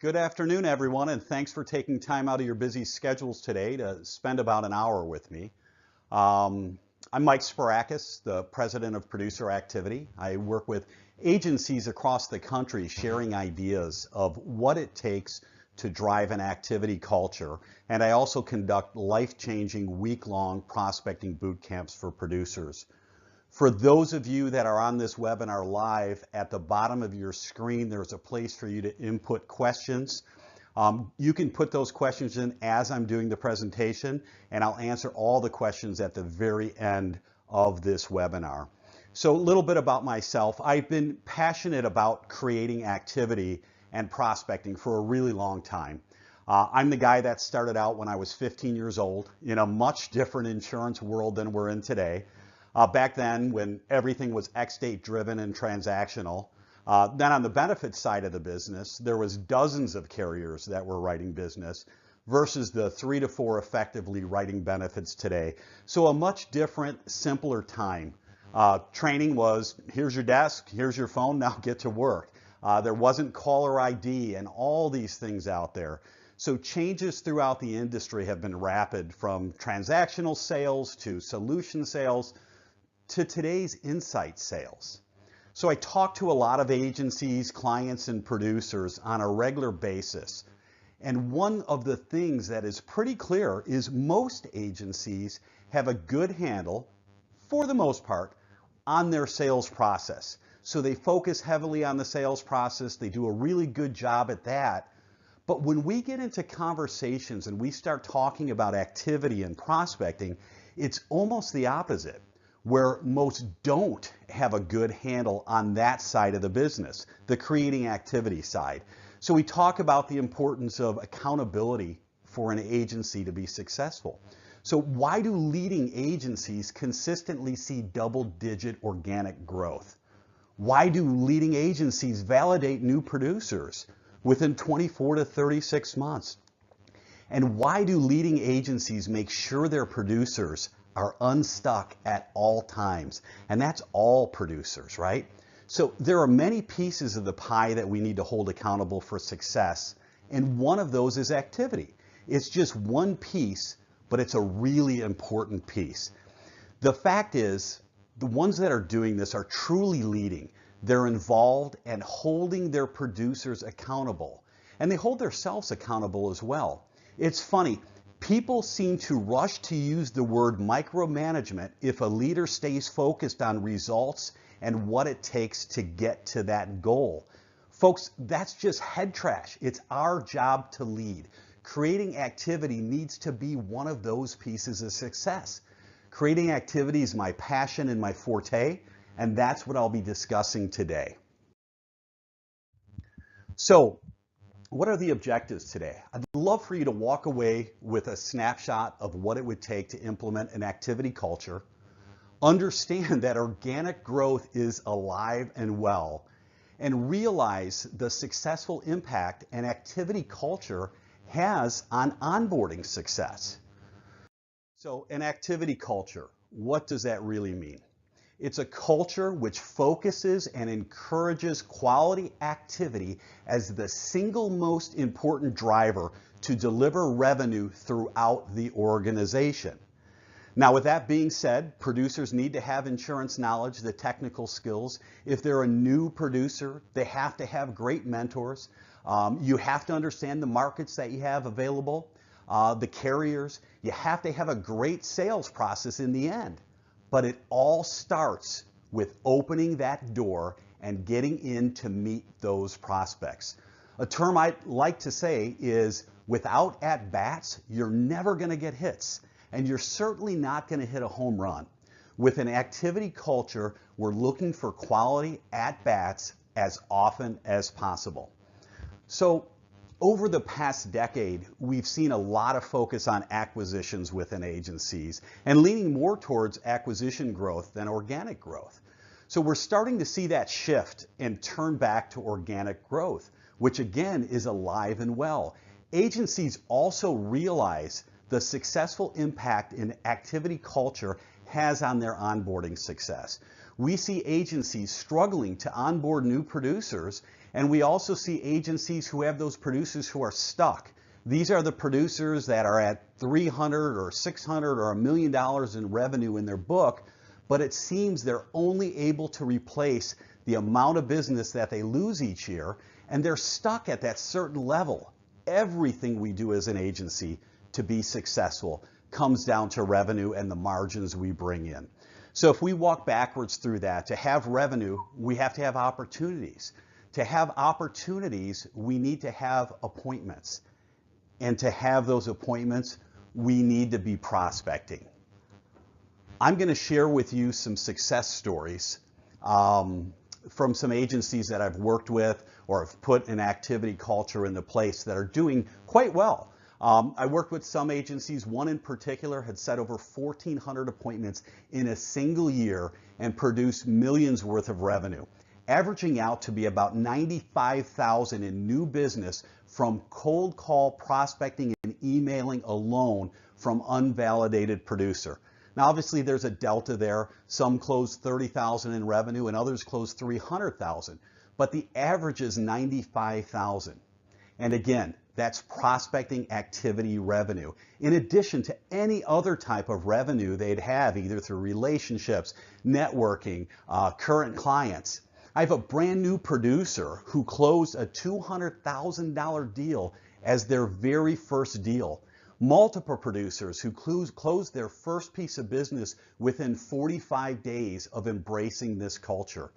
Good afternoon, everyone, and thanks for taking time out of your busy schedules today to spend about an hour with me. I'm Mike Spirakis, the president of Producer Activity. I work with agencies across the country sharing ideas of what it takes to drive an activity culture, and I also conduct life-changing week-long prospecting boot camps for producers. For those of you that are on this webinar live, at the bottom of your screen, there's a place for you to input questions. You can put those questions in as I'm doing the presentation, and I'll answer all the questions at the very end of this webinar. So a little bit about myself. I've been passionate about creating activity and prospecting for a really long time. I'm the guy that started out when I was 15 years old in a much different insurance world than we're in today. Back then, when everything was X-date driven and transactional, then on the benefits side of the business, there was dozens of carriers that were writing business versus the 3 to 4 effectively writing benefits today. So a much different, simpler time. Training was, here's your desk, here's your phone, now get to work. There wasn't caller ID and all these things out there. So changes throughout the industry have been rapid, from transactional sales to solution sales to today's insight sales. So I talk to a lot of agencies, clients, and producers on a regular basis. And one of the things that is pretty clear is most agencies have a good handle, for the most part, on their sales process. So they focus heavily on the sales process. They do a really good job at that. But when we get into conversations and we start talking about activity and prospecting, it's almost the opposite, where most don't have a good handle on that side of the business, the creating activity side. So we talk about the importance of accountability for an agency to be successful. So why do leading agencies consistently see double-digit organic growth? Why do leading agencies validate new producers within 24 to 36 months? And why do leading agencies make sure their producers are unstuck at all times? And that's all producers, right? So there are many pieces of the pie that we need to hold accountable for success, and one of those is activity. It's just one piece, but it's a really important piece. The fact is, the ones that are doing this are truly leading. They're involved and holding their producers accountable, and they hold themselves accountable as well. It's funny. People seem to rush to use the word micromanagement if a leader stays focused on results and what it takes to get to that goal. Folks, that's just head trash. It's our job to lead. Creating activity needs to be one of those pieces of success. Creating activity is my passion and my forte, and that's what I'll be discussing today. So, what are the objectives today? I'd love for you to walk away with a snapshot of what it would take to implement an activity culture. Understand that organic growth is alive and well, and realize the successful impact an activity culture has on onboarding success. So an activity culture, what does that really mean? It's a culture which focuses and encourages quality activity as the single most important driver to deliver revenue throughout the organization. Now, with that being said, producers need to have insurance knowledge, the technical skills. If they're a new producer, they have to have great mentors. You have to understand the markets that you have available, the carriers. You have to have a great sales process in the end. But it all starts with opening that door and getting in to meet those prospects. A term I like to say is, without at-bats, you're never going to get hits, and you're certainly not going to hit a home run. With an activity culture, we're looking for quality at-bats as often as possible. So, over the past decade, we've seen a lot of focus on acquisitions within agencies and leaning more towards acquisition growth than organic growth. So we're starting to see that shift and turn back to organic growth, which again is alive and well. Agencies also realize the successful impact an activity culture has on their onboarding success. We see agencies struggling to onboard new producers, And we also see agencies who have those producers who are stuck. These are the producers that are at 300 or 600 or $1 million in revenue in their book, but it seems they're only able to replace the amount of business that they lose each year, and they're stuck at that certain level. Everything we do as an agency to be successful comes down to revenue and the margins we bring in. So if we walk backwards through that, to have revenue, we have to have opportunities. To have opportunities, we need to have appointments. And to have those appointments, we need to be prospecting. I'm going to share with you some success stories from some agencies that I've worked with or have put an activity culture into place that are doing quite well. I worked with some agencies. One in particular had set over 1,400 appointments in a single year and produced millions worth of revenue, averaging out to be about $95,000 in new business from cold call prospecting and emailing alone from unvalidated producer. Now, obviously, there's a delta there. Some close $30,000 in revenue and others close $300,000, but the average is $95,000. And again, that's prospecting activity revenue, in addition to any other type of revenue they'd have, either through relationships, networking, current clients. I have a brand new producer who closed a $200,000 deal as their very first deal. Multiple producers who closed their first piece of business within 45 days of embracing this culture.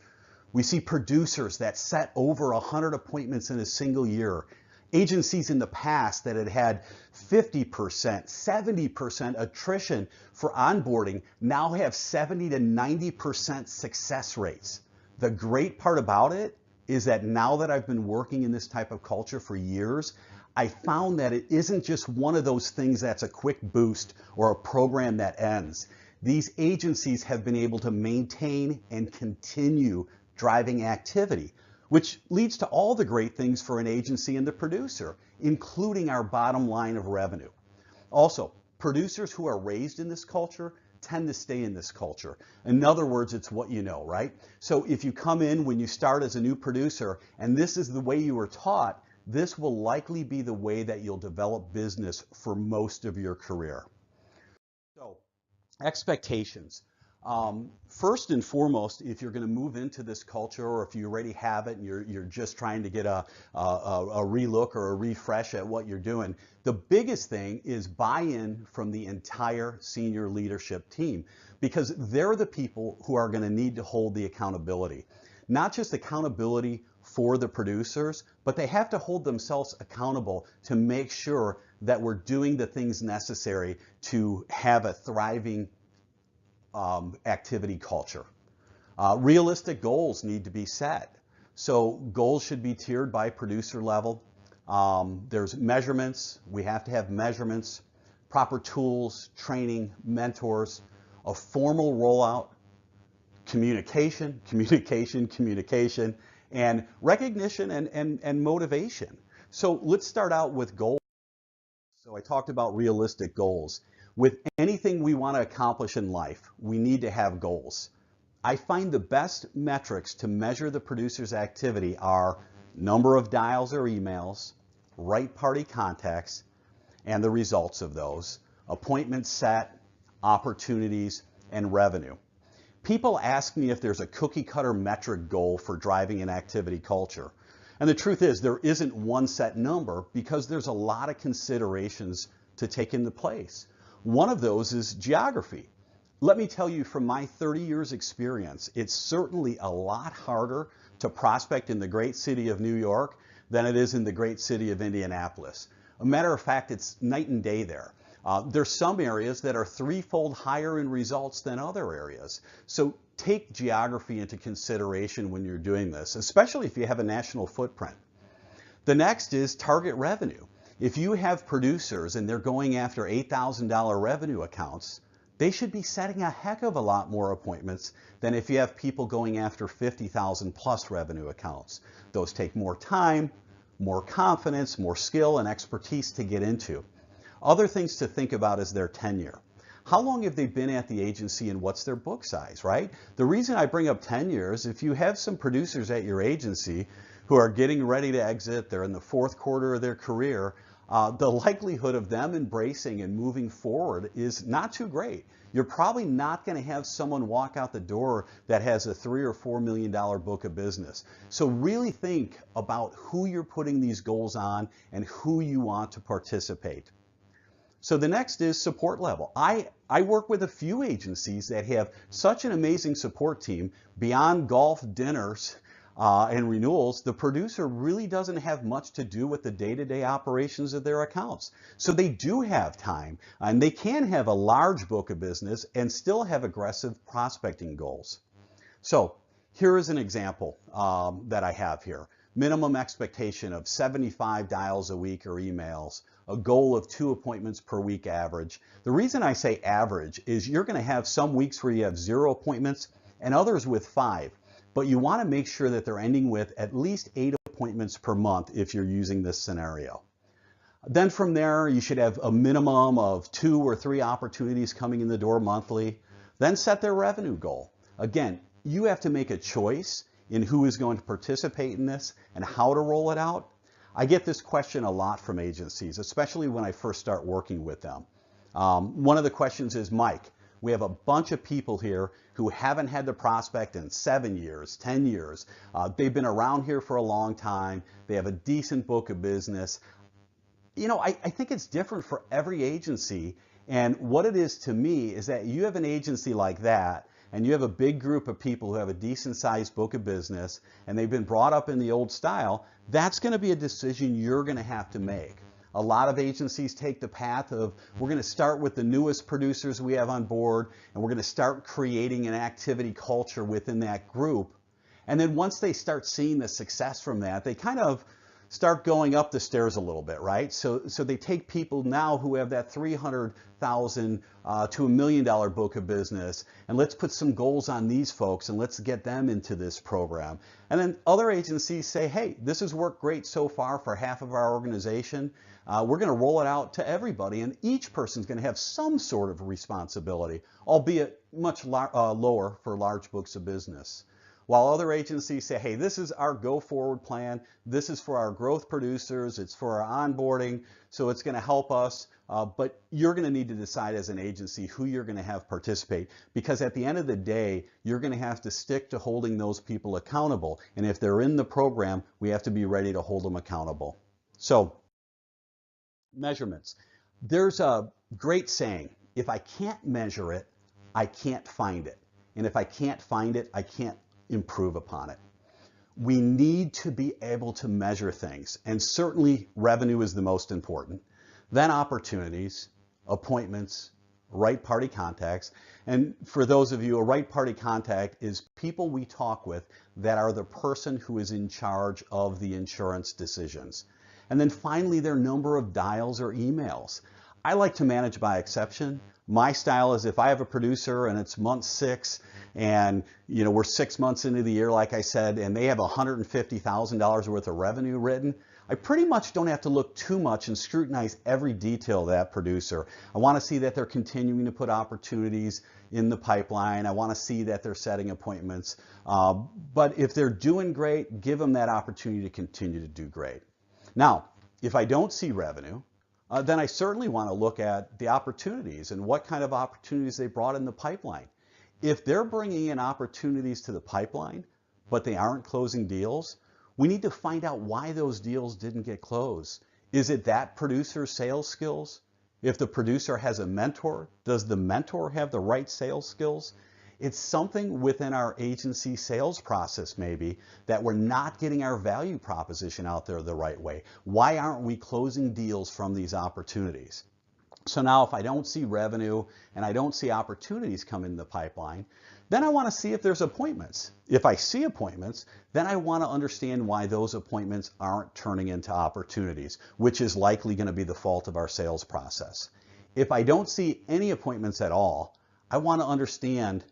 We see producers that set over 100 appointments in a single year. Agencies in the past that had had 50%, 70% attrition for onboarding now have 70 to 90% success rates. The great part about it is that now that I've been working in this type of culture for years, I found that it isn't just one of those things that's a quick boost or a program that ends. These agencies have been able to maintain and continue driving activity, which leads to all the great things for an agency and the producer, including our bottom line of revenue. Also, producers who are raised in this culture tend to stay in this culture. In other words, it's what you know, right? So if you come in when you start as a new producer and this is the way you were taught, this will likely be the way that you'll develop business for most of your career. So, expectations. First and foremost, if you're going to move into this culture, or if you already have it and you're just trying to get a relook or a refresh at what you're doing, the biggest thing is buy-in from the entire senior leadership team, because they're the people who are going to need to hold the accountability. Not just accountability for the producers, but they have to hold themselves accountable to make sure that we're doing the things necessary to have a thriving activity culture. Realistic goals need to be set. So goals should be tiered by producer level. There's measurements. We have to have measurements, proper tools, training, mentors, a formal rollout, communication, and recognition and motivation. So let's start out with goals. So I talked about realistic goals. With anything we want to accomplish in life, we need to have goals. I find the best metrics to measure the producer's activity are number of dials or emails, right party contacts, and the results of those, appointments set, opportunities, and revenue. People ask me if there's a cookie cutter metric goal for driving an activity culture. And the truth is there isn't one set number because there's a lot of considerations to take into place. One of those is geography. Let me tell you from my 30 years experience, it's certainly a lot harder to prospect in the great city of New York than it is in the great city of Indianapolis. A matter of fact, it's night and day there. There's some areas that are threefold higher in results than other areas. So take geography into consideration when you're doing this, especially if you have a national footprint. The next is target revenue. If you have producers and they're going after $8,000 revenue accounts, they should be setting a heck of a lot more appointments than if you have people going after 50,000 plus revenue accounts. Those take more time, more confidence, more skill and expertise to get into. Other things to think about is their tenure. How long have they been at the agency and what's their book size, right? The reason I bring up tenure is if you have some producers at your agency who are getting ready to exit, they're in the fourth quarter of their career, the likelihood of them embracing and moving forward is not too great. You're probably not going to have someone walk out the door that has a $3 or $4 million book of business. So really think about who you're putting these goals on and who you want to participate. So the next is support level. I work with a few agencies that have such an amazing support team. Beyond golf, dinners, and renewals, the producer really doesn't have much to do with the day-to-day operations of their accounts. So they do have time, and they can have a large book of business and still have aggressive prospecting goals. So here is an example that I have here. Minimum expectation of 75 dials a week or emails, a goal of 2 appointments per week average. The reason I say average is you're going to have some weeks where you have 0 appointments and others with 5. But you want to make sure that they're ending with at least 8 appointments per month if you're using this scenario. Then from there, you should have a minimum of 2 or 3 opportunities coming in the door monthly. Then set their revenue goal. Again, you have to make a choice in who is going to participate in this and how to roll it out. I get this question a lot from agencies, especially when I first start working with them. One of the questions is, Mike, we have a bunch of people here who haven't had the prospect in 7 years, 10 years. They've been around here for a long time. They have a decent book of business. You know, I think it's different for every agency. And what it is to me is that you have an agency like that, and you have a big group of people who have a decent sized book of business, and they've been brought up in the old style. That's going to be a decision you're going to have to make. A lot of agencies take the path of, we're going to start with the newest producers we have on board, and we're going to start creating an activity culture within that group. And then once they start seeing the success from that, they kind of start going up the stairs a little bit, right? So they take people now who have that $300,000 to $1 million book of business, and let's put some goals on these folks and let's get them into this program. And then other agencies say, hey, this has worked great so far for half of our organization. We're going to roll it out to everybody, and each person's going to have some sort of responsibility, albeit much lower for large books of business. While other agencies say, hey, this is our go-forward plan, this is for our growth producers, it's for our onboarding, so it's going to help us, but you're going to need to decide as an agency who you're going to have participate, because at the end of the day, you're going to have to stick to holding those people accountable, and if they're in the program, we have to be ready to hold them accountable. So, measurements. There's a great saying, if I can't measure it, I can't find it. And if I can't find it, I can't improve upon it. We need to be able to measure things, and certainly revenue is the most important. Then opportunities, appointments, right party contacts. And for those of you, a right party contact is people we talk with that are the person who is in charge of the insurance decisions. And then finally, their number of dials or emails. I like to manage by exception. My style is, if I have a producer and it's month 6 and we're 6 months into the year, like I said, and they have $150,000 worth of revenue written, I pretty much don't have to look too much and scrutinize every detail of that producer. I want to see that they're continuing to put opportunities in the pipeline. I want to see that they're setting appointments. But if they're doing great, give them that opportunity to continue to do great. Now, if I don't see revenue, then I certainly want to look at the opportunities and what kind of opportunities they brought in the pipeline. If they're bringing in opportunities to the pipeline, but they aren't closing deals, we need to find out why those deals didn't get closed. Is it that producer's sales skills? If the producer has a mentor, does the mentor have the right sales skills? It's something within our agency sales process maybe that we're not getting our value proposition out there the right way. Why aren't we closing deals from these opportunities? So now if I don't see revenue and I don't see opportunities come in the pipeline, then I want to see if there's appointments. If I see appointments, then I want to understand why those appointments aren't turning into opportunities, which is likely going to be the fault of our sales process. If I don't see any appointments at all, I want to understand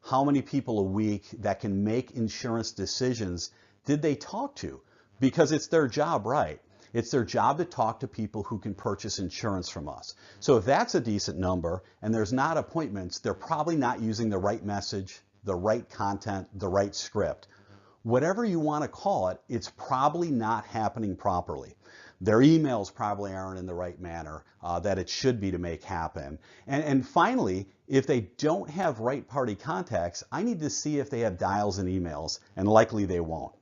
how many people a week that can make insurance decisions did they talk to? Because it's their job, right? It's their job to talk to people who can purchase insurance from us. So if that's a decent number and there's not appointments, they're probably not using the right message, the right content, the right script. whatever you want to call it, it's probably not happening properly. Their emails probably aren't in the right manner that it should be to make happen. And finally, if they don't have right party contacts, I need to see if they have dials and emails, and likely they won't.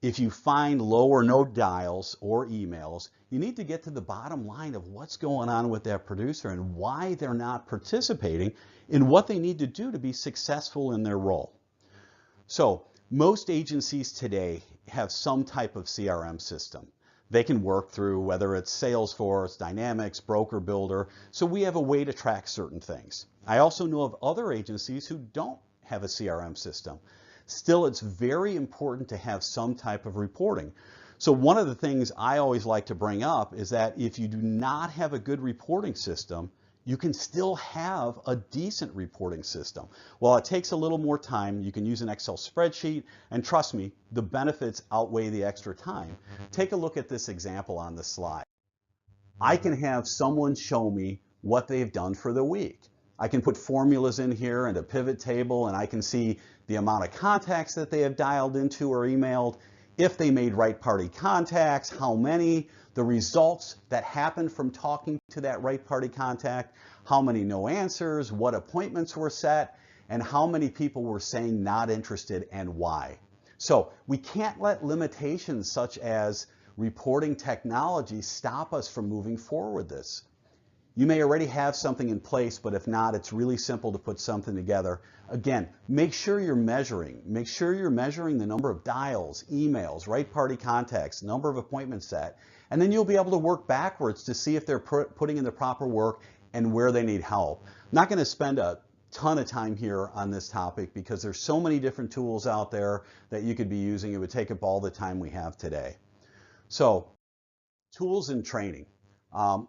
If you find low or no dials or emails, you need to get to the bottom line of what's going on with that producer and why they're not participating in what they need to do to be successful in their role. So most agencies today have some type of CRM system. They can work through whether it's Salesforce, Dynamics, Broker Builder, so we have a way to track certain things. I also know of other agencies who don't have a CRM system. Still, it's very important to have some type of reporting. So one of the things I always like to bring up is that if you do not have a good reporting system, you can still have a decent reporting system. While it takes a little more time, you can use an Excel spreadsheet, and trust me, the benefits outweigh the extra time. Take a look at this example on the slide. I can have someone show me what they've done for the week. I can put formulas in here and a pivot table, and I can see the amount of contacts that they have dialed into or emailed, if they made right party contacts, how many, the results that happened from talking to that right party contact, how many no answers, what appointments were set, and how many people were saying not interested and why. So we can't let limitations such as reporting technology stop us from moving forward this. You may already have something in place, but if not, it's really simple to put something together. Again, make sure you're measuring. Make sure you're measuring the number of dials, emails, right party contacts, number of appointments set, and then you'll be able to work backwards to see if they're putting in the proper work and where they need help. I'm not going to spend a ton of time here on this topic because there's so many different tools out there that you could be using. It would take up all the time we have today. So, tools and training.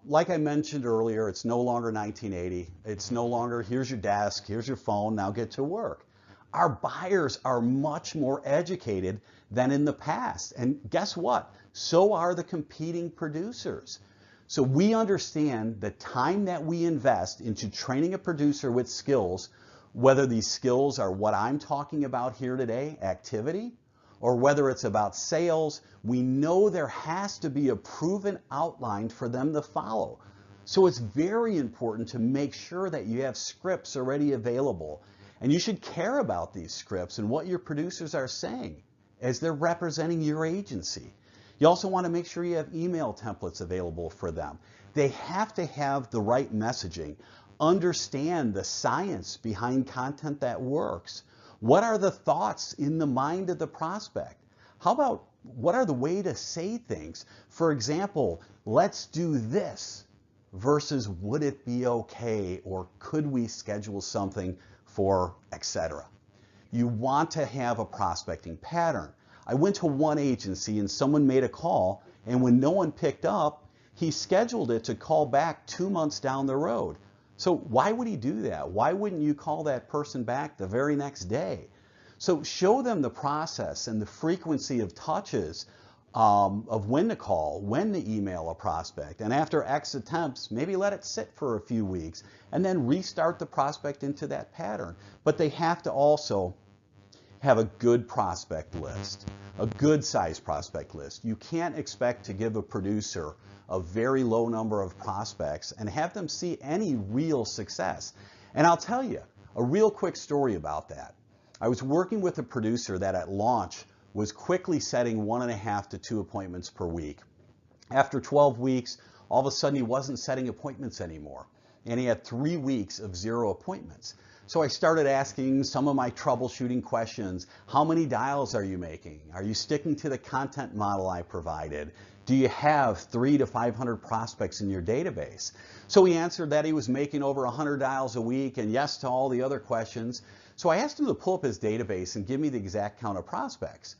Like I mentioned earlier, it's no longer 1980. It's no longer, here's your desk, here's your phone, now get to work. Our buyers are much more educated than in the past. And guess what? So are the competing producers. So we understand the time that we invest into training a producer with skills, whether these skills are what I'm talking about here today, activity, or whether it's about sales, we know there has to be a proven outline for them to follow. So it's very important to make sure that you have scripts already available. And you should care about these scripts and what your producers are saying as they're representing your agency. You also want to make sure you have email templates available for them. They have to have the right messaging, understand the science behind content that works. What are the thoughts in the mind of the prospect? How about what are the way to say things? For example, let's do this versus would it be okay or could we schedule something for etc. You want to have a prospecting pattern. I went to one agency and someone made a call, and when no one picked up, he scheduled it to call back 2 months down the road. So why would he do that? Why wouldn't you call that person back the very next day? So show them the process and the frequency of touches of when to call, when to email a prospect. And after X attempts, maybe let it sit for a few weeks and then restart the prospect into that pattern. But they have to also have a good prospect list, a good size prospect list. You can't expect to give a producer a very low number of prospects and have them see any real success. And I'll tell you a real quick story about that. I was working with a producer that at launch was quickly setting 1.5 to 2 appointments per week. After 12 weeks, all of a sudden he wasn't setting appointments anymore. And he had 3 weeks of 0 appointments. So I started asking some of my troubleshooting questions. How many dials are you making? Are you sticking to the content model I provided? Do you have 300 to 500 prospects in your database? So he answered that he was making over 100 dials a week and yes to all the other questions. So I asked him to pull up his database and give me the exact count of prospects.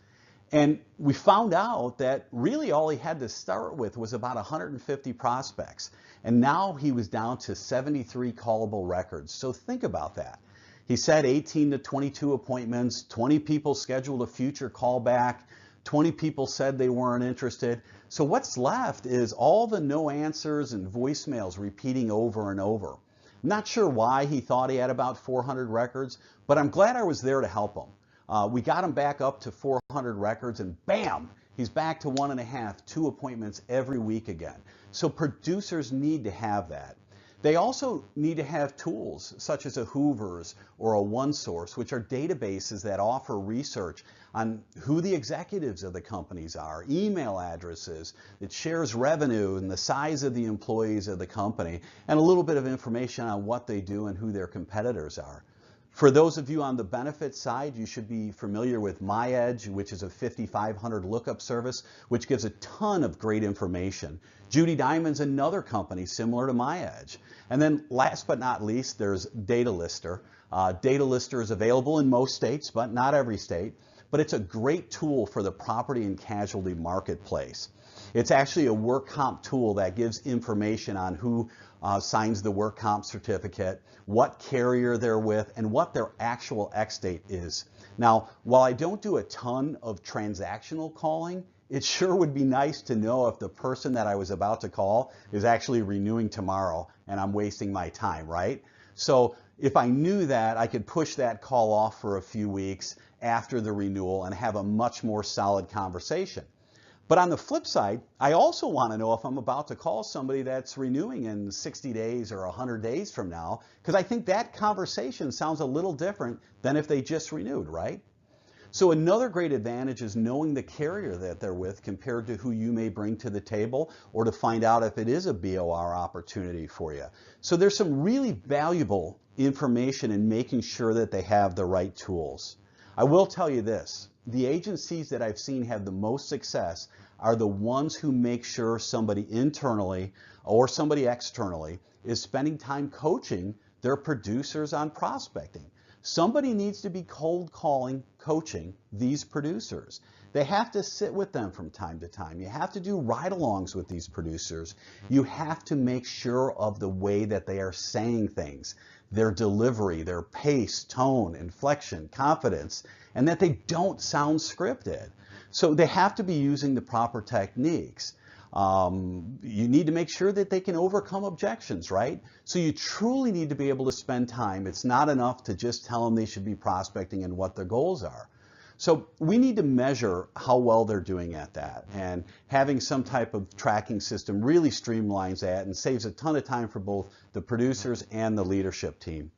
And we found out that really all he had to start with was about 150 prospects. And now he was down to 73 callable records. So think about that. He said 18 to 22 appointments, 20 people scheduled a future callback, 20 people said they weren't interested. So what's left is all the no answers and voicemails repeating over and over. I'm not sure why he thought he had about 400 records, but I'm glad I was there to help him. We got him back up to 400 records, and bam, he's back to 1.5, 2 appointments every week again. So producers need to have that. They also need to have tools such as a Hoover's or a OneSource, which are databases that offer research on who the executives of the companies are, email addresses, it shares revenue and the size of the employees of the company, and a little bit of information on what they do and who their competitors are. For those of you on the benefits side, you should be familiar with MyEdge, which is a 5500 lookup service, which gives a ton of great information. Judy Diamond's another company similar to MyEdge. And then last but not least, there's Data Lister. Data Lister is available in most states, but not every state. But it's a great tool for the property and casualty marketplace. It's actually a work comp tool that gives information on who signs the work comp certificate, what carrier they're with, and what their actual X date is. Now, while I don't do a ton of transactional calling, it sure would be nice to know if the person that I was about to call is actually renewing tomorrow and I'm wasting my time, right? So if I knew that, I could push that call off for a few weeks after the renewal and have a much more solid conversation. But on the flip side, I also want to know if I'm about to call somebody that's renewing in 60 days or 100 days from now, because I think that conversation sounds a little different than if they just renewed, right? So another great advantage is knowing the carrier that they're with compared to who you may bring to the table, or to find out if it is a BOR opportunity for you. So there's some really valuable information in making sure that they have the right tools. I will tell you this, the agencies that I've seen have the most success are the ones who make sure somebody internally or somebody externally is spending time coaching their producers on prospecting. Somebody needs to be cold calling, coaching these producers. They have to sit with them from time to time. You have to do ride-alongs with these producers. You have to make sure of the way that they are saying things, their delivery, their pace, tone, inflection, confidence, and that they don't sound scripted. So they have to be using the proper techniques. You need to make sure that they can overcome objections, right? So you truly need to be able to spend time. It's not enough to just tell them they should be prospecting and what their goals are. So we need to measure how well they're doing at that, and having some type of tracking system really streamlines that and saves a ton of time for both the producers and the leadership team.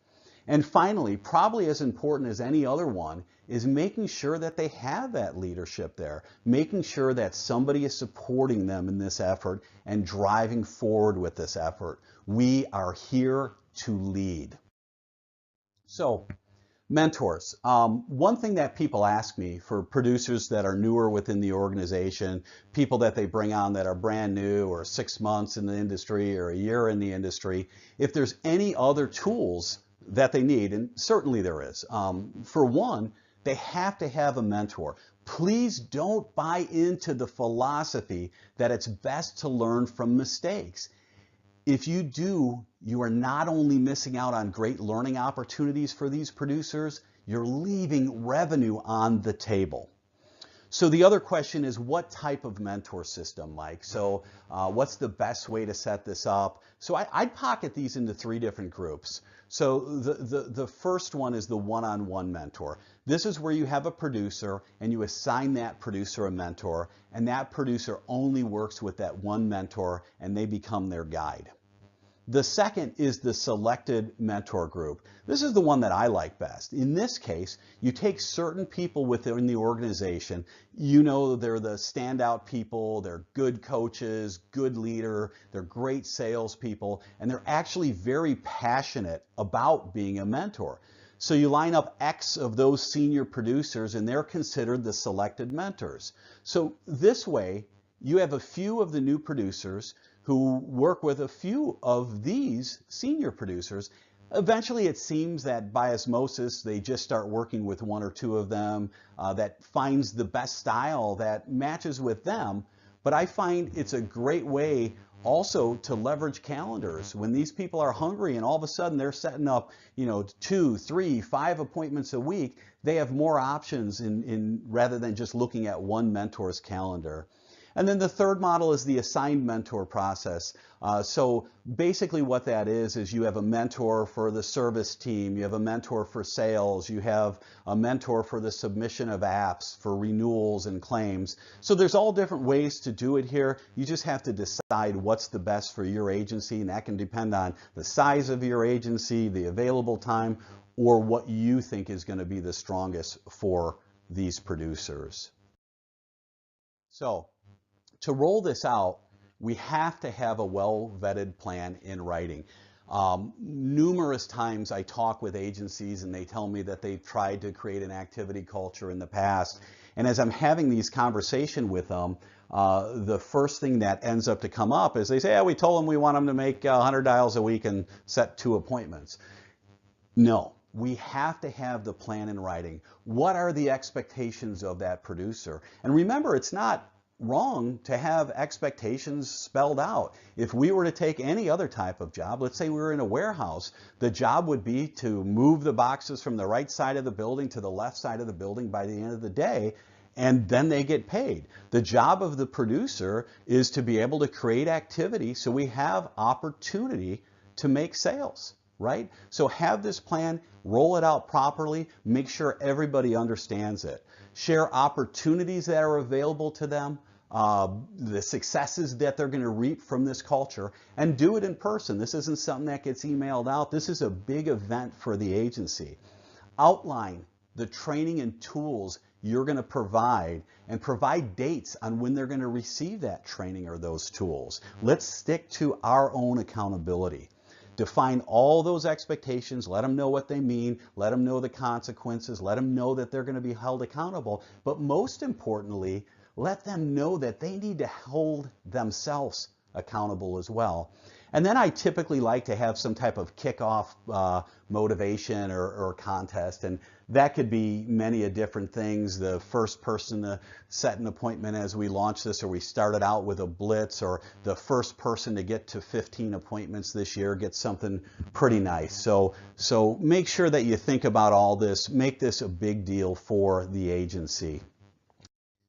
And finally, probably as important as any other one, is making sure that they have that leadership there, making sure that somebody is supporting them in this effort and driving forward with this effort. We are here to lead. So, mentors. One thing that people ask me for producers that are newer within the organization, people that they bring on that are brand new or 6 months in the industry or a year in the industry, if there's any other tools that they need, and certainly there is. For one, they have to have a mentor. Please don't buy into the philosophy that it's best to learn from mistakes. If you do, you are not only missing out on great learning opportunities for these producers, you're leaving revenue on the table. So the other question is, what type of mentor system, Mike? So what's the best way to set this up? So I'd pocket these into 3 different groups. So the first one is the one-on-one mentor. This is where you have a producer and you assign that producer a mentor, and that producer only works with that one mentor and they become their guide. The second is the selected mentor group. This is the one that I like best. In this case, you take certain people within the organization. You know they're the standout people, they're good coaches, good leader, they're great salespeople, and they're actually very passionate about being a mentor. So you line up X of those senior producers and they're considered the selected mentors. So this way, you have a few of the new producers who work with a few of these senior producers. Eventually it seems that by osmosis they just start working with 1 or 2 of them that finds the best style that matches with them. But I find it's a great way also to leverage calendars. When these people are hungry and all of a sudden they're setting up 2, 3, 5 appointments a week, they have more options rather than just looking at one mentor's calendar. And then the third model is the assigned mentor process. So basically what that is you have a mentor for the service team, you have a mentor for sales, you have a mentor for the submission of apps, for renewals and claims. So there's all different ways to do it here. You just have to decide what's the best for your agency, and that can depend on the size of your agency, the available time, or what you think is going to be the strongest for these producers. So to roll this out, we have to have a well-vetted plan in writing. Numerous times I talk with agencies and they tell me that they've tried to create an activity culture in the past. And as I'm having these conversations with them, the first thing that ends up to come up is they say, we told them we want them to make 100 dials a week and set 2 appointments. No, we have to have the plan in writing. What are the expectations of that producer? And remember, it's not wrong to have expectations spelled out. If we were to take any other type of job, let's say we were in a warehouse, the job would be to move the boxes from the right side of the building to the left side of the building by the end of the day, and then they get paid. The job of the producer is to be able to create activity so we have opportunity to make sales, right? So have this plan, roll it out properly, make sure everybody understands it. Share opportunities that are available to them, the successes that they're going to reap from this culture, and do it in person. This isn't something that gets emailed out. This is a big event for the agency. Outline the training and tools you're going to provide, and provide dates on when they're going to receive that training or those tools. Let's stick to our own accountability. Define all those expectations, let them know what they mean, let them know the consequences, let them know that they're going to be held accountable, but most importantly, let them know that they need to hold themselves accountable as well. And then I typically like to have some type of kickoff motivation or contest, and that could be many a different things. The first person to set an appointment as we launch this, or we started out with a blitz, or the first person to get to 15 appointments this year gets something pretty nice. So make sure that you think about all this, make this a big deal for the agency.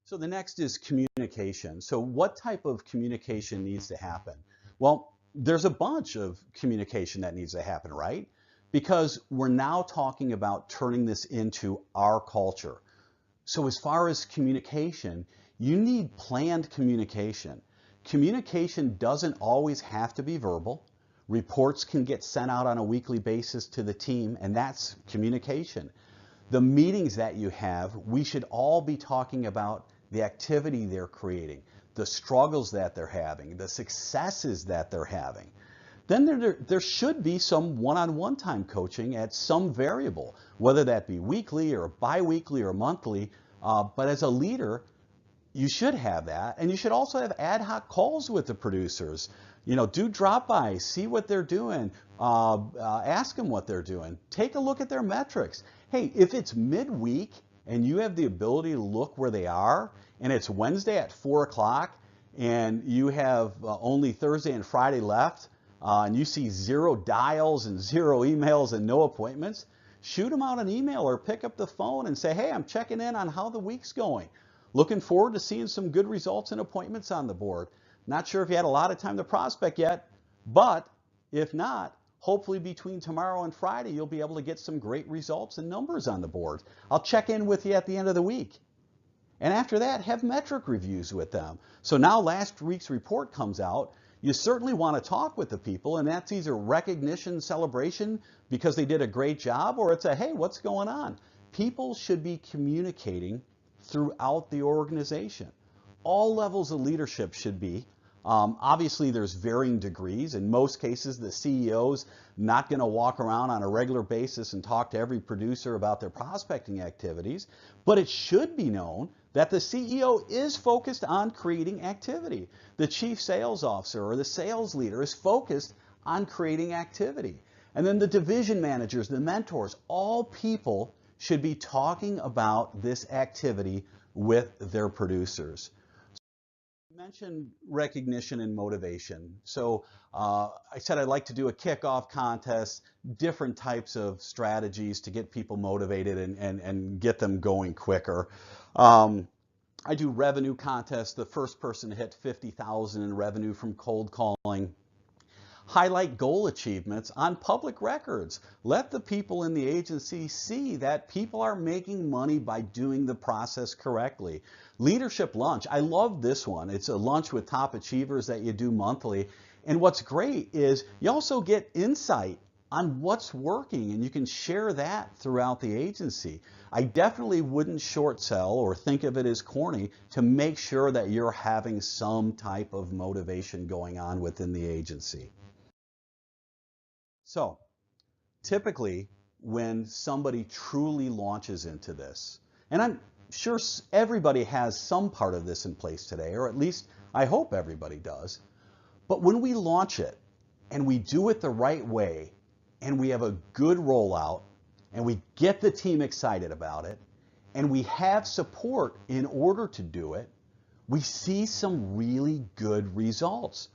So the next is communication. So what type of communication needs to happen? Well, there's a bunch of communication that needs to happen, right? Because we're now talking about turning this into our culture. So as far as communication, you need planned communication. Communication doesn't always have to be verbal. Reports can get sent out on a weekly basis to the team, and that's communication. The meetings that you have, we should all be talking about the activity they're creating, the struggles that they're having, the successes that they're having. Then there should be some one-on-one time coaching at some variable, whether that be weekly or bi-weekly or monthly. But as a leader, you should have that. And you should also have ad hoc calls with the producers. Do drop-bys, see what they're doing, ask them what they're doing. Take a look at their metrics. Hey, if it's midweek and you have the ability to look where they are, and it's Wednesday at 4 o'clock, and you have only Thursday and Friday left, and you see 0 dials and 0 emails and no appointments, shoot them out an email or pick up the phone and say, hey, I'm checking in on how the week's going. Looking forward to seeing some good results and appointments on the board. Not sure if you had a lot of time to prospect yet, but if not, hopefully between tomorrow and Friday, you'll be able to get some great results and numbers on the board. I'll check in with you at the end of the week. And after that, have metric reviews with them. So now last week's report comes out. You certainly want to talk with the people, and that's either recognition, celebration because they did a great job, or it's a, hey, what's going on? People should be communicating throughout the organization. All levels of leadership should be. Obviously, there's varying degrees. In most cases, the CEO's not going to walk around on a regular basis and talk to every producer about their prospecting activities, but it should be known that the CEO is focused on creating activity. The chief sales officer or the sales leader is focused on creating activity. And then the division managers, the mentors, all people should be talking about this activity with their producers. You mentioned recognition and motivation. So I said I'd like to do a kickoff contest, different types of strategies to get people motivated and get them going quicker. I do revenue contests, the first person to hit 50,000 in revenue from cold calling. Highlight goal achievements on public records. Let the people in the agency see that people are making money by doing the process correctly. Leadership lunch. I love this one. It's a lunch with top achievers that you do monthly. And what's great is you also get insight on what's working, and you can share that throughout the agency. I definitely wouldn't short sell or think of it as corny to make sure that you're having some type of motivation going on within the agency. So typically when somebody truly launches into this, and I'm sure everybody has some part of this in place today, or at least I hope everybody does, but when we launch it and we do it the right way and we have a good rollout and we get the team excited about it and we have support in order to do it, we see some really good results.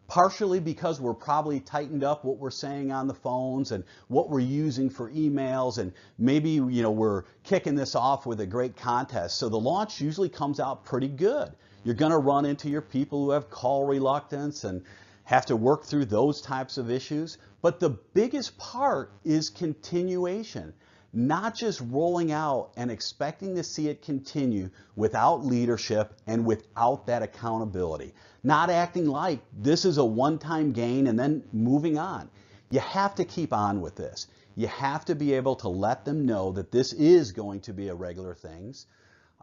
Partially because we're probably tightened up what we're saying on the phones and what we're using for emails, and maybe we're kicking this off with a great contest. So the launch usually comes out pretty good. You're going to run into your people who have call reluctance and have to work through those types of issues. But the biggest part is continuation. Not just rolling out and expecting to see it continue without leadership and without that accountability. Not acting like this is a one-time gain and then moving on. You have to keep on with this. You have to be able to let them know that this is going to be a regular things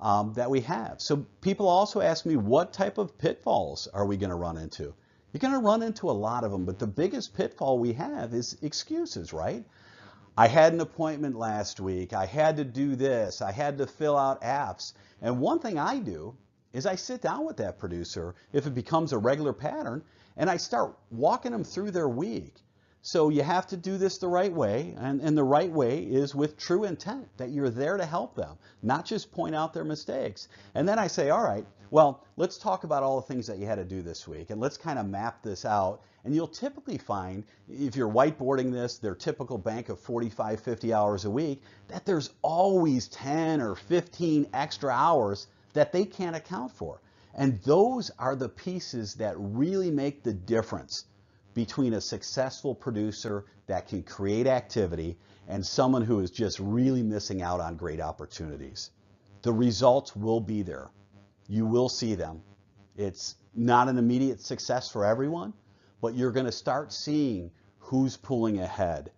that we have. So people also ask me, what type of pitfalls are we going to run into? You're going to run into a lot of them, but the biggest pitfall we have is excuses, right? I had an appointment last week, I had to do this, I had to fill out apps. And one thing I do is I sit down with that producer, if it becomes a regular pattern, and I start walking them through their week. So you have to do this the right way, and the right way is with true intent, that you're there to help them, not just point out their mistakes. And then I say, all right, well, let's talk about all the things that you had to do this week, and let's kind of map this out. And you'll typically find, if you're whiteboarding this, their typical bank of 45, 50 hours a week, that there's always 10 or 15 extra hours that they can't account for. And those are the pieces that really make the difference between a successful producer that can create activity and someone who is just really missing out on great opportunities. The results will be there. You will see them. It's not an immediate success for everyone, but you're going to start seeing who's pulling ahead.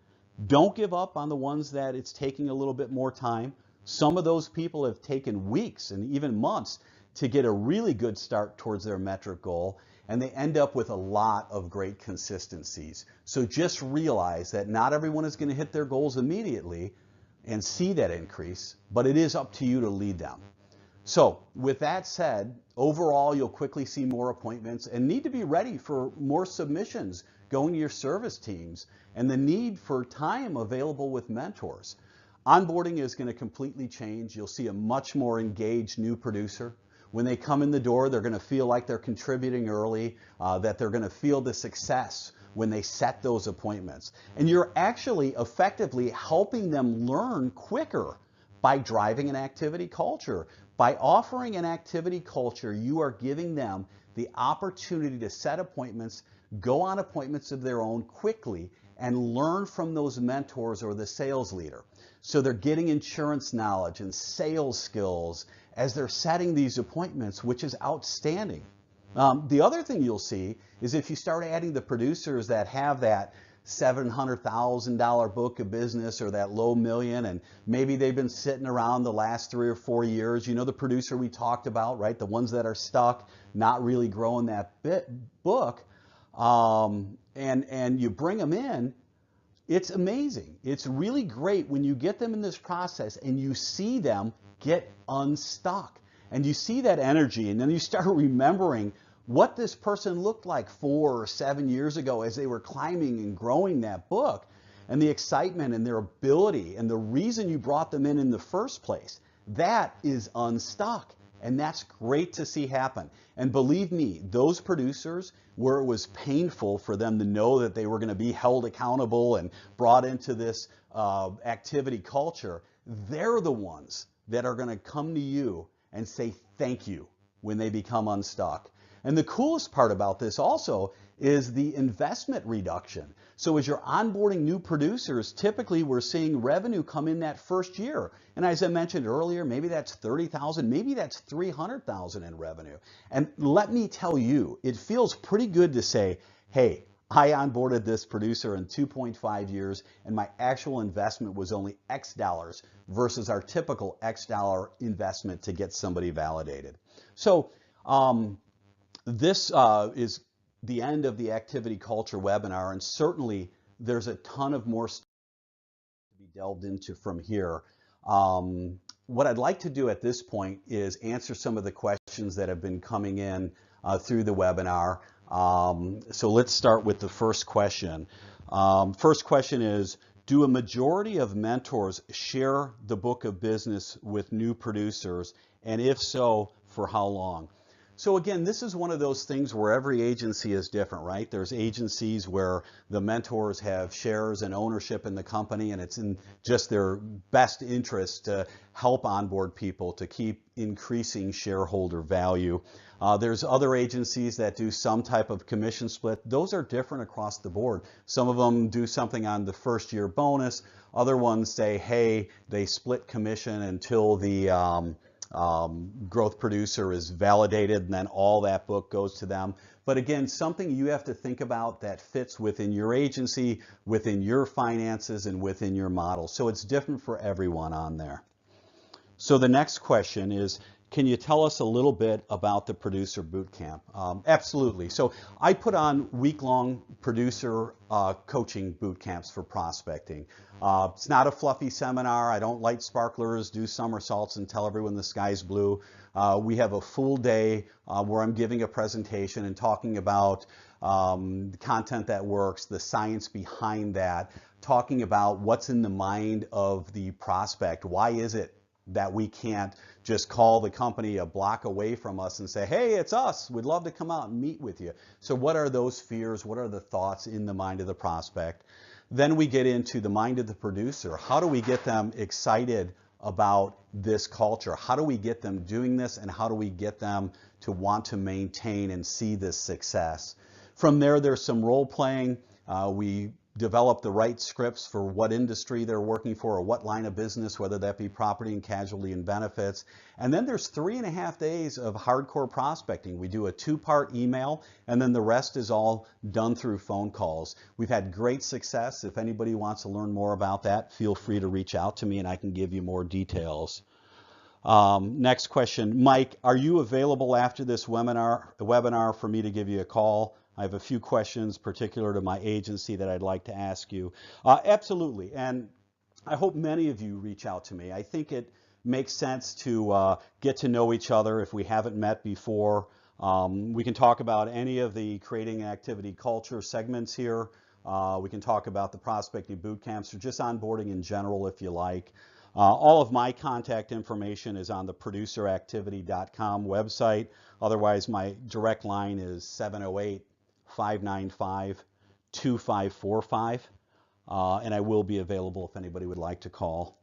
Don't give up on the ones that it's taking a little bit more time. Some of those people have taken weeks and even months to get a really good start towards their metric goal, and they end up with a lot of great consistencies. So just realize that not everyone is going to hit their goals immediately and see that increase, but it is up to you to lead them. So with that said, overall, you'll quickly see more appointments and need to be ready for more submissions going to your service teams and the need for time available with mentors. Onboarding is going to completely change. You'll see a much more engaged new producer. When they come in the door, they're going to feel like they're contributing early, that they're going to feel the success when they set those appointments. And you're actually effectively helping them learn quicker by driving an activity culture. By offering an activity culture, you are giving them the opportunity to set appointments, go on appointments of their own quickly, and learn from those mentors or the sales leader. So they're getting insurance knowledge and sales skills as they're setting these appointments, which is outstanding. The other thing you'll see is if you start adding the producers that have that $700,000 book of business or that low million, and maybe they've been sitting around the last 3 or 4 years. You know the producer we talked about, right? The ones that are stuck, not really growing that book, and you bring them in. It's amazing. It's really great when you get them in this process and you see them get unstuck. And you see that energy, and then you start remembering what this person looked like 4 or 7 years ago as they were climbing and growing that book, and the excitement and their ability and the reason you brought them in the first place. That is unstuck, and that's great to see happen. And believe me, those producers, where it was painful for them to know that they were going to be held accountable and brought into this activity culture, they're the ones that are going to come to you and say thank you when they become unstuck. And the coolest part about this also is the investment reduction. So as you're onboarding new producers, typically we're seeing revenue come in that first year. And as I mentioned earlier, maybe that's 30,000, maybe that's 300,000 in revenue. And let me tell you, it feels pretty good to say, hey, I onboarded this producer in 2.5 years and my actual investment was only X dollars versus our typical X dollar investment to get somebody validated. So this is the end of the activity culture webinar, and certainly there's a ton of more stuff to be delved into from here. What I'd like to do at this point is answer some of the questions that have been coming in through the webinar. So let's start with the first question. First question is, do a majority of mentors share the book of business with new producers? And if so, for how long? So again, this is one of those things where every agency is different, right? There's agencies where the mentors have shares and ownership in the company, and it's in just their best interest to help onboard people to keep increasing shareholder value. There's other agencies that do some type of commission split. Those are different across the board. Some of them do something on the first year bonus. Other ones say, hey, they split commission until the growth producer is validated, and then all that book goes to them. But again, something you have to think about that fits within your agency, within your finances, and within your model. So it's different for everyone on there. So the next question is, can you tell us a little bit about the producer boot camp? Absolutely. So I put on week-long producer coaching boot camps for prospecting. It's not a fluffy seminar. I don't light sparklers, do somersaults, and tell everyone the sky's blue. We have a full day where I'm giving a presentation and talking about the content that works, the science behind that, talking about what's in the mind of the prospect. Why is it that we can't just call the company a block away from us and say, hey, it's us, we'd love to come out and meet with you? So what are those fears? What are the thoughts in the mind of the prospect? Then we get into the mind of the producer. How do we get them excited about this culture? How do we get them doing this, and how do we get them to want to maintain and see this success? From there, there's some role playing. We develop the right scripts for what industry they're working for or what line of business, whether that be property and casualty and benefits. And then there's 3.5 days of hardcore prospecting. We do a 2-part email, and then the rest is all done through phone calls. We've had great success. If anybody wants to learn more about that, feel free to reach out to me and I can give you more details. Next question, Mike, are you available after this webinar for me to give you a call? I have a few questions particular to my agency that I'd like to ask you. Absolutely, and I hope many of you reach out to me. I think it makes sense to get to know each other if we haven't met before. We can talk about any of the creating activity culture segments here. We can talk about the prospecting boot camps or just onboarding in general if you like. All of my contact information is on the produceractivity.com website. Otherwise, my direct line is 708-595-2545, and I will be available if anybody would like to call.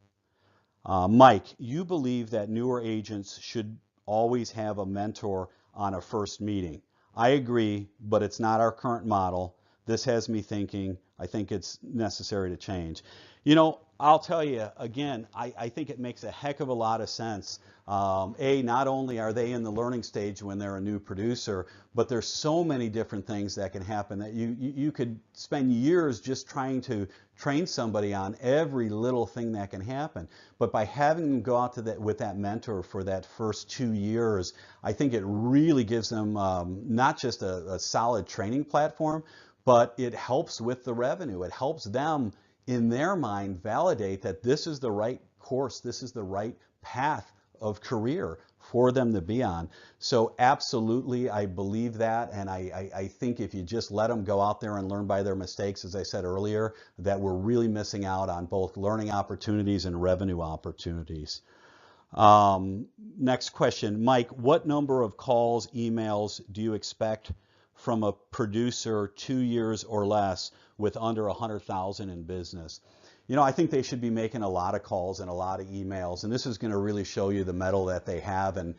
Mike, you believe that newer agents should always have a mentor on a first meeting. I agree, but it's not our current model. This has me thinking. I think it's necessary to change. You know, I'll tell you, again, I think it makes a heck of a lot of sense. Not only are they in the learning stage when they're a new producer, but there's so many different things that can happen that you could spend years just trying to train somebody on every little thing that can happen. But by having them go out to with that mentor for that first 2 years, I think it really gives them not just a solid training platform, but it helps with the revenue. It helps them, in their mind, validate that this is the right course, this is the right path of career for them to be on. So absolutely, I believe that, and I think if you just let them go out there and learn by their mistakes, as I said earlier, that we're really missing out on both learning opportunities and revenue opportunities. Next question, Mike, what number of calls, emails do you expect from a producer 2 years or less with under 100,000 in business? You know, I think they should be making a lot of calls and a lot of emails, and this is going to really show you the mettle that they have, and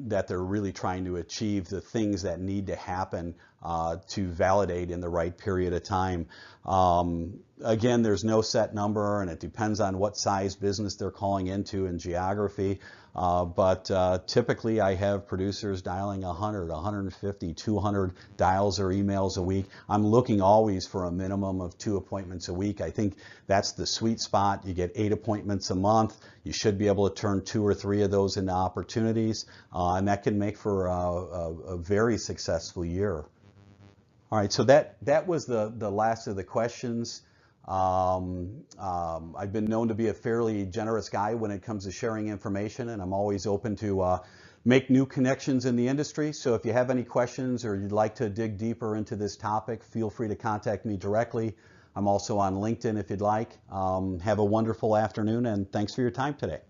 that they're really trying to achieve the things that need to happen to validate in the right period of time. Again, there's no set number, and it depends on what size business they're calling into and geography. But typically I have producers dialing 100, 150, 200 dials or emails a week. I'm looking always for a minimum of 2 appointments a week. I think that's the sweet spot. You get 8 appointments a month. You should be able to turn 2 or 3 of those into opportunities, and that can make for a very successful year. All right, so that was the last of the questions. I've been known to be a fairly generous guy when it comes to sharing information, and I'm always open to make new connections in the industry. So if you have any questions or you'd like to dig deeper into this topic, feel free to contact me directly. I'm also on LinkedIn if you'd like. Have a wonderful afternoon, and thanks for your time today.